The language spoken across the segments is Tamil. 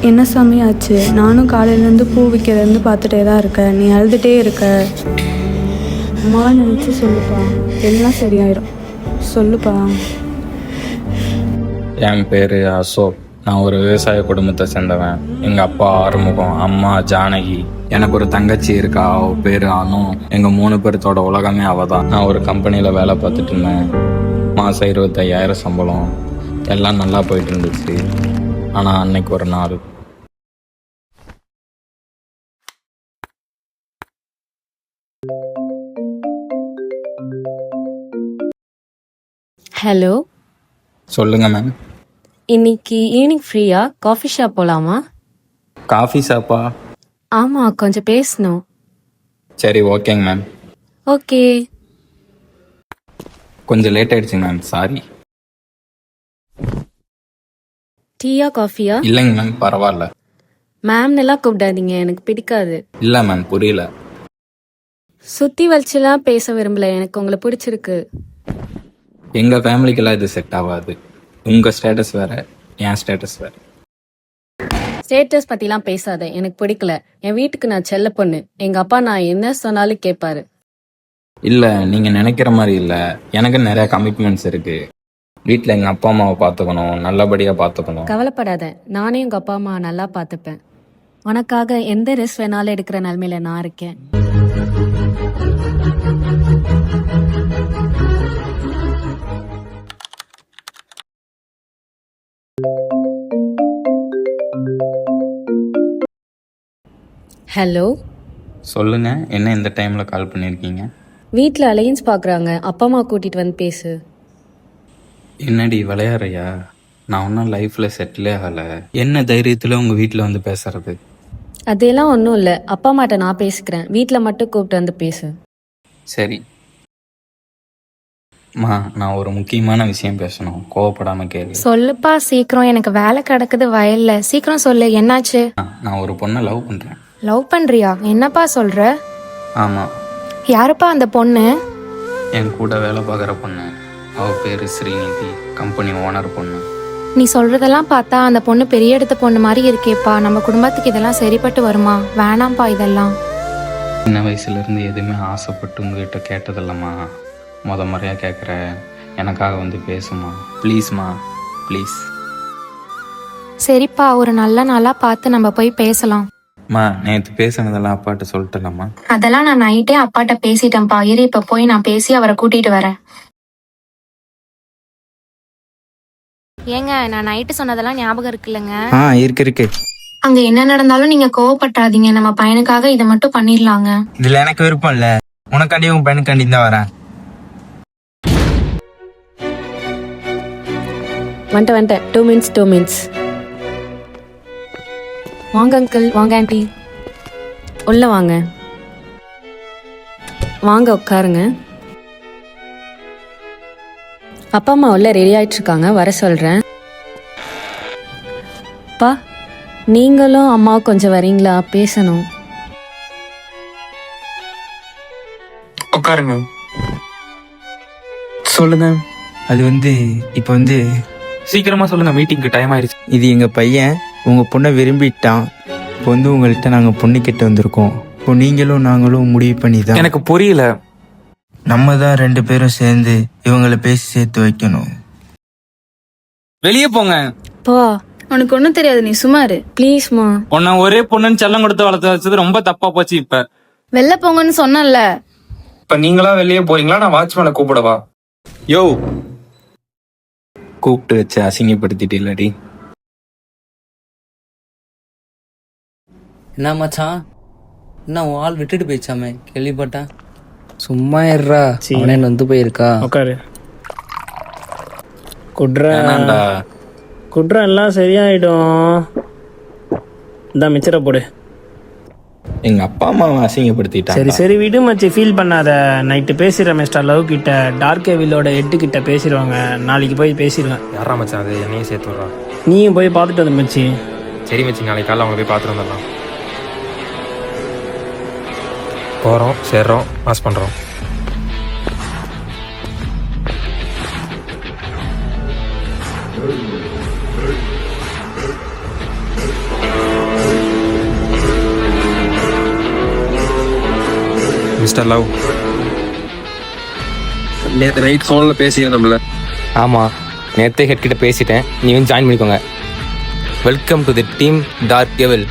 என்ன சாமி ஆச்சு? நானும் காலையிலேருந்து பூ விற்கிறதுலேருந்து பார்த்துட்டே தான் இருக்கேன். நீ அழுதுகிட்டே இருக்க. அம்மாவை நினச்சி சொல்லுப்பா, எல்லாம் சரியாயிடும். சொல்லுப்பா. என் பேர் அசோக். நான் ஒரு விவசாய குடும்பத்தை சேர்ந்தவன். எங்கள் அப்பா ஆறுமுகம், அம்மா ஜானகி. எனக்கு ஒரு தங்கச்சி இருக்கா, அவள் பேர் அனு. எங்கள் 3 பேர்த்தோட உலகமே அவள் தான். நான் ஒரு கம்பெனியில் வேலை பார்த்துட்டு இருந்தேன். மாதம் 25,000 சம்பளம். எல்லாம் நல்லா போயிட்டு இருந்துச்சு. ஆனால் அன்னைக்கு ஒரு நாள் ஹலோ, சொல்லுங்க மேம். இன்னைக்கு ஈவினிங் ஃப்ரீயா? காஃபி ஷாப் போலாமா? காஃபி ஷாப்பா? ஆமா, கொஞ்சம் பேசணும். சரி, ஓகேங்க மேம். ஓகே. கொஞ்சம் லேட் ஆயிடுச்சுங்க மேம், சாரி. டீயா காஃபியா? இல்லைங்க மேம், பரவாயில்ல. மேம் எல்லாம் கூப்பிடாதீங்க, எனக்கு பிடிக்காது. இல்லை மேம், புரியல. சுத்தி வச்சுலாம் பேச விரும்பல, எனக்கு உங்களை பிடிச்சிருக்கு. எங்கள் ஃபேமிலிக்கெல்லாம் இது செட் ஆகாது. உங்கள் ஸ்டேட்டஸ் வேறு, என் ஸ்டேட்டஸ் வேறு. ஸ்டேட்டஸ் பத்திலாம் பேசாத, எனக்கு பிடிக்கல. என் வீட்டுக்கு நான் செல்ல பொண்ணு. எங்க அப்பா நான் என்ன சொன்னாலும் கேட்பாரு. இல்லை, நீங்கள் நினைக்கிற மாதிரி இல்லை. எனக்கு நிறைய கமிட்மெண்ட்ஸ் இருக்குது. வீட்டில் எங்கள் அப்பா அம்மாவை பார்த்துக்கணும், நல்லபடியாக பார்த்துக்கணும். கவலைப்படாத, நானே உங்க அப்பா அம்மா நல்லா பார்த்துப்பேன். உனக்காக எந்த ரிஸ்க் வேணாலும் எடுக்கிற நிலைமையில நான் இருக்கேன். ஹலோ, சொல்லுங்க, என்ன இந்த டைமில் கால் பண்ணியிருக்கீங்க? வீட்டில் அலையன்ஸ் பார்க்குறாங்க, அப்பா அம்மா கூட்டிகிட்டு வந்து பேசு. என்னடி விளையாடுறியா? நான் ஒன்றும் லைஃப்பில் செட்டிலே ஆகலை. என்ன தைரியத்தில் உங்கள் வீட்டில் வந்து பேசுறது? அதெல்லாம் ஒன்றும் இல்லை, அப்பா அம்மாட்ட நான் பேசிக்கிறேன். வீட்டில் மட்டும் கூப்பிட்டு வந்து பேசு. சரி மா, நான் ஒரு முக்கியமான விஷயம் பேசணும், கோவப்படாமல் கேளு. சொல்லுப்பா சீக்கிரம், எனக்கு வேலை கிடக்குது வயல்ல. சீக்கிரம் சொல்லு, என்னாச்சு? நான் ஒரு பொண்ணை லவ் பண்ணுறேன். லவ் பண்றியா? என்னப்பா சொல்ற? ஆமாம். யாருப்பா அந்த பொண்ணு? என் கூட வேலை பார்க்குற பொண்ணு. அவள் பேர் ஸ்ரீநிதி, கம்பெனி ஓனர் பொண்ணு. நீ சொல்றதெல்லாம் பார்த்தா அந்த பொண்ணு பெரிய இடத்த பொண்ணு மாதிரி இருக்கேப்பா. நம்ம குடும்பத்துக்கு இதெல்லாம் சரிப்பட்டு வருமா? வேணாம்ப்பா இதெல்லாம். சின்ன வயசுலேருந்து எதுவுமே ஆசைப்பட்டு உங்ககிட்ட கேட்டதில்லம்மா. முறையாக கேட்குற, எனக்காக வந்து பேசுமா ப்ளீஸ்மா, ப்ளீஸ். சரிப்பா, ஒரு நல்ல நாளா பார்த்து நம்ம போய் பேசலாம். மா, நேற்று பேசுனதெல்லாம் அப்பாட்ட சொல்லிட்டலாமா? அதெல்லாம் நான் நைட்டே அப்பாட்ட பேசிட்டேன்ப்பா. இரு, இப்ப போய் நான் பேசி அவரை கூட்டிட்டு வரேன். ஏங்க, நான் நைட்டு சொன்னதெல்லாம் ஞாபகம் இருக்குல்லங்க? இருக்கு. அங்க என்ன நடந்தாலும் நீங்க கோவப்பட்டாதீங்க. நம்ம பையனுக்காக இதை மட்டும் பண்ணிடலாங்க. இதுல எனக்கு விருப்பம் இல்ல. உனக்காண்டி உன் பையனுக்காண்டி தான் வரேன். வந்துட்டேன். 2 minutes. வாங்க அங்கிள், வாங்க ஆண்டி, உள்ள வாங்க. வாங்க உட்காருங்க. அப்பா அம்மா உள்ள ரெடி ஆயிட்டு இருக்காங்க, வர சொல்றேன். அப்பா, நீங்களும் அம்மாவும் கொஞ்சம் வரீங்களா? பேசணும். உட்காருங்க. சொல்லுங்க. அது இப்ப சீக்கிரமா சொல்லுங்க, மீட்டிங்க்கு டைம் ஆயிடுச்சு. இது எங்க பையன் உங்க பொண்ணை விரும்பிட்டான். இப்போ உங்கள்கிட்ட நாங்க பொண்ணு கிட்ட வந்திருக்கோம். இப்போ நீங்களும் நாங்களும் முடிவு பண்ணி தான். எனக்கு புரியல. நம்ம தான் 2 பேரும் சேர்ந்து இவங்களை பேசி சேர்த்து வைக்கணும். வெளியே போங்க. போ, உனக்கு ஒன்றும் தெரியாது, நீ சுமாரு. ப்ளீஸ்மா. உன்னை ஒரே பொண்ணுன்னு செல்லம் கொடுத்து வளர்த்து வச்சது ரொம்ப தப்பா போச்சு. வெளில போங்கன்னு சொன்னல. இப்ப நீங்களா வெளியே போறீங்களா? நான் வாட்ச்மேனை கூப்பிடவா? யோ, கூப்பிட்டு வச்சு அசிங்கப்படுத்திட்டு இல்லடி. என்ன மச்சான், என்ன உன் ஆள் விட்டுட்டு போயிடுச்சாமே, கேள்விப்பட்டேன். சும்மா இருறா, அவனே வந்து போயிருக்கா. உட்காரு. குட்ரா வேணாண்டா. குட்ரா, எல்லாம் சரியாயிடும். இந்த மிச்சரை போடு. எங்க அப்பா அம்மாவை அசிங்கப்படுத்திட்டாங்க. சரி சரி விடு மச்சி, ஃபீல் பண்ணாத. நைட்டு பேசிடுறேன் மிஸ்டர் லவ் கிட்ட. டார்க் எவிலோட 8 கிட்ட பேசிடுவாங்க. நாளைக்கு போய் பேசிடுவேன். யாரா மச்சான் அது? என்னையும் சேர்த்து விடுறா. நீயும் போய் பார்த்துட்டு வந்து மச்சி. சரி மச்சி, நாளைக்கு காலைல அவங்க போய் பார்த்துட்டு வந்துடலாம். போறோம், சேர்றோம், பாஸ் பண்றோம். Mister love. நேற்று நைட் ஃபோனில் பேசியிருந்தோம்ல. ஆமாம், நேற்றே ஹெட் கிட்ட பேசிட்டேன். நீ வந்து ஜாயின் பண்ணிக்கோங்க. Welcome to the team dark evil.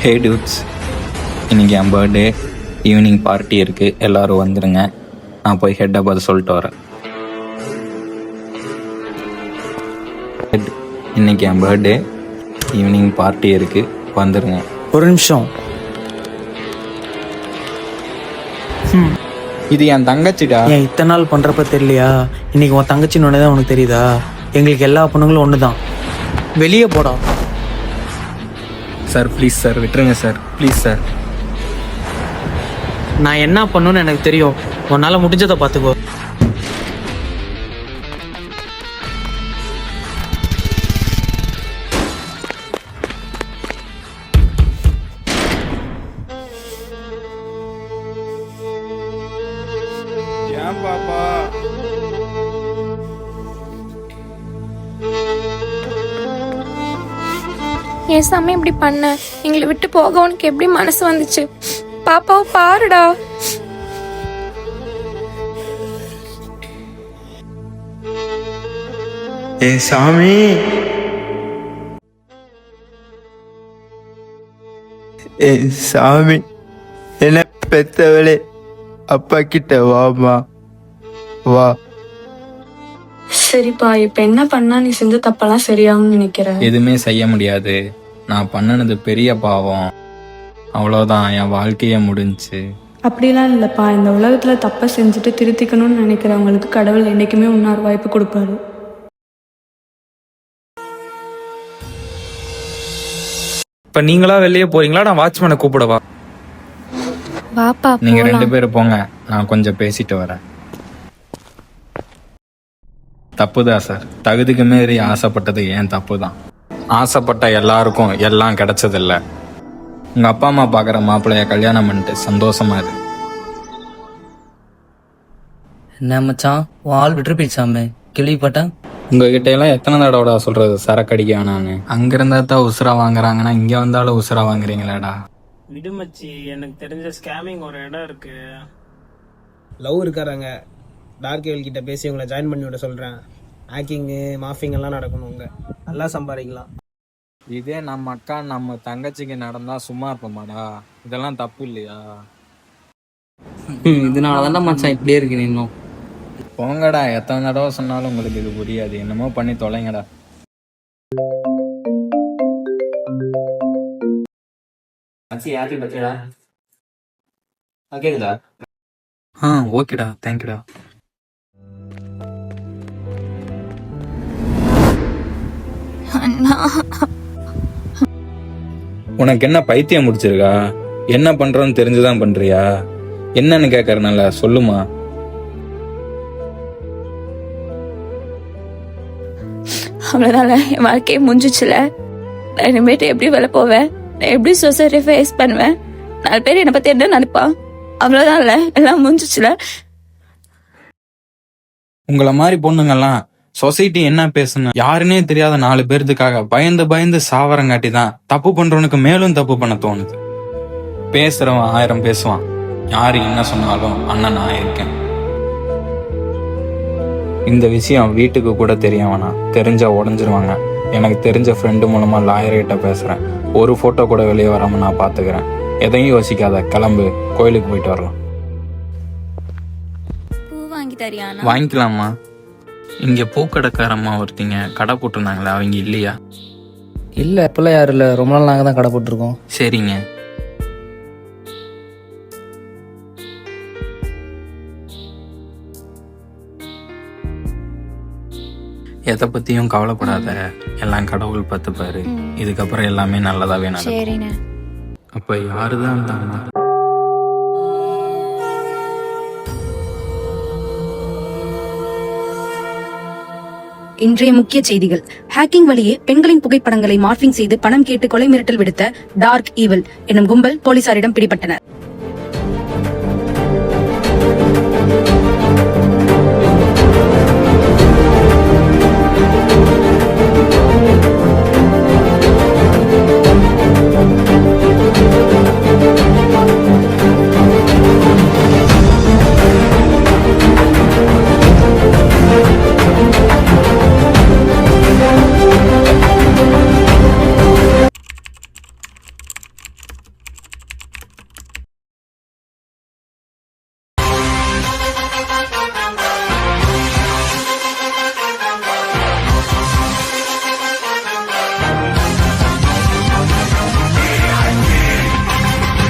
Hey dudes, இன்னைக்கு என் பர்த்டே. ஈவினிங் பார்ட்டி இருக்குது, எல்லோரும் வந்துடுங்க. நான் போய் ஹெட்டை பார்த்து சொல்லிட்டு வரேன். ஹெட், இன்னைக்கு என் பர்த்டே, ஈவினிங் பார்ட்டி இருக்குது, வந்துடுங்க. ஒரு நிமிஷம். இது என் தங்கச்சிடா. ஏன் இத்தனை நாள் பண்ணுறப்ப தெரியலையா? இன்னைக்கு உன் தங்கச்சின்னு ஒன்று தான் உனக்கு தெரியுதா? எங்களுக்கு எல்லா பொண்ணுங்களும் ஒன்று தான். வெளியே போடா. சார் ப்ளீஸ் சார், விட்டுருங்க சார், ப்ளீஸ் சார். நான் என்ன பண்ணுன்னு எனக்கு தெரியும். உன்னால் முடிஞ்சதை பார்த்துக்கோ. ஏன் பாப்பா? ஏன் சாமி இப்படி பண்ண? எங்களை விட்டு போக உனக்கு எப்படி மனசு வந்துச்சு? பாப்பாவை பாருடா. ஏ சாமி, ஏ சாமி, என்ன பெத்தவளே, அப்பா கிட்ட வாமா, வா. சரிப்பா, இப்போ என்ன பண்ணா நீ செஞ்ச தப்பெல்லாம் சரியாகும்னு நினைக்கிறேன்? எதுவுமே செய்ய முடியாது. நான் பண்ணினது பெரிய பாவம். அவ்வளோதான், என் வாழ்க்கையே முடிஞ்சுச்சு. அப்படிலாம் இல்லைப்பா. இந்த உலகத்தில் தப்பை செஞ்சுட்டு திருத்திக்கணும்னு நினைக்கிறவங்களுக்கு கடவுள் என்றைக்குமே இன்னொரு வாய்ப்பு கொடுப்பாரு. இப்போ நீங்களா வெளியே போறீங்களா? நான் வாட்ச்மேனை கூப்பிடவா? வாப்பா நீங்கள் போலாம். 2 பேரும் போங்க, நான் கொஞ்சம் பேசிட்டு வரேன். தப்புதான் சார், தகுதிக்கு மீறி ஆசைப்பட்டது ஏன் தப்பு தான். ஆசைப்பட்ட எல்லாருக்கும் எல்லாம் கிடைச்சதில்ல. உங்கள் அப்பா அம்மா பார்க்குற மாப்பிள்ளைய கல்யாணம் பண்ணிட்டு சந்தோஷமா இரு. என்ன மச்சான், உன் ஆள் விட்டு போயிடுச்சாமே, கேள்விப்பட்டேன். உங்ககிட்ட எல்லாம் எத்தனை தடவை சொல்றது சரக்கு அடிக்க வேணான்னு? அங்க இருந்தா தான் உசுரா வாங்குறாங்கன்னா இங்க வந்தாலும் உசுரா வாங்குறீங்களாடா? விடுமச்சி, எனக்கு தெரிஞ்ச ஸ்கேமிங் ஒரு இடம் இருக்கு. லவ் இருக்காராங்க. டார்க் எவில் கிட்ட பேசி உங்களை ஜாயின் பண்ணி விட சொல்கிறேன். ஹேக்கிங்கு மாஃபிங் எல்லாம் நடக்கணும். உங்க நல்லா சம்பாதிக்கலாம். இதே நம்ம அக்கா நம்ம தங்கச்சிக்கு நடந்தா சும்மா இருப்போமாடா? இதெல்லாம் தப்பு இல்லையா? இதனால தான்டா மச்சான் இப்படியே இருக்கு. நீ இன்னும் போங்கடா, எத்தனை தடவை சொன்னாலும் உங்களுக்கு இது புரியாது. என்னமோ பண்ணி தொலைங்கடா. ஓகேடா, தேங்க்யூடா. உனக்கு என்ன பைத்தியம் முடிச்சிருக்கா? என்ன பண்றோன்னு தெரிஞ்சுதான் பண்றியா? என்னன்னு கேட்கறனால சொல்லுமா. அவ்வளோதான்ல, என் வாழ்க்கையை முடிஞ்சிச்சுல. நான் இனிமேட்டு எப்படி வெளில போவேன்? நான் எப்படி சொசைட்டி ஃபேஸ் பண்ணுவேன்? 4 பேர் என்னை பற்றி என்ன நினைப்பான்? அவ்வளோதான்ல, எல்லாம் முடிஞ்சிச்சுல. உங்களை மாதிரி பொண்ணுங்கெல்லாம் சொசைட்டி என்ன பேசணும் யாருன்னே தெரியாத 4 பேர்த்துக்காக பயந்து பயந்து சாவரங்காட்டி தான் தப்பு பண்றவனுக்கு மேலும் தப்பு பண்ண தோணுது. பேசுறவன் 1000 பேசுவான். யாரு என்ன சொன்னாலும் அண்ணன் நான் இருக்கேன். இந்த விஷயம் வீட்டுக்கு கூட தெரிய வேணாம், தெரிஞ்சா உடஞ்சிருவாங்க. எனக்கு தெரிஞ்ச ஃப்ரெண்டு மூலமா லாயர்கிட்ட பேசுறேன். ஒரு போட்டோ கூட வெளியே வராம நான் பாத்துக்கிறேன். எதையும் யோசிக்காத, கிளம்பு, கோயிலுக்கு போயிட்டு வரலாம். பூ வாங்கி தரியானா? வாங்கிக்கலாமா? இங்க பூக்கடைக்காரம்மா ஒருத்திங்க கடை போட்டிருந்தாங்களே, அவங்க இல்லையா? இல்லை, இப்பெல்லாம் யாரும் இல்லை. ரொம்ப நாள் நாங்கள் தான் கடை போட்டிருக்கோம். சரிங்க. எதை பத்தியும் கவலைப்படாத, எல்லாம் கடவுள் பார்த்துப்பாரு. இதுக்கப்புறம் எல்லாமே நல்லதாவே நடக்கும். சரிண்ணே. அப்ப யாருதான் அந்த அம்மா? இன்றைய முக்கிய செய்திகள். ஹேக்கிங் வழியே பெண்களின் புகைப்படங்களை மார்பிங் செய்து பணம் கேட்டு கொலை மிரட்டல் விடுத்த டார்க் ஈவில் என்னும் கும்பல் போலீசாரிடம் பிடிபட்டனர்.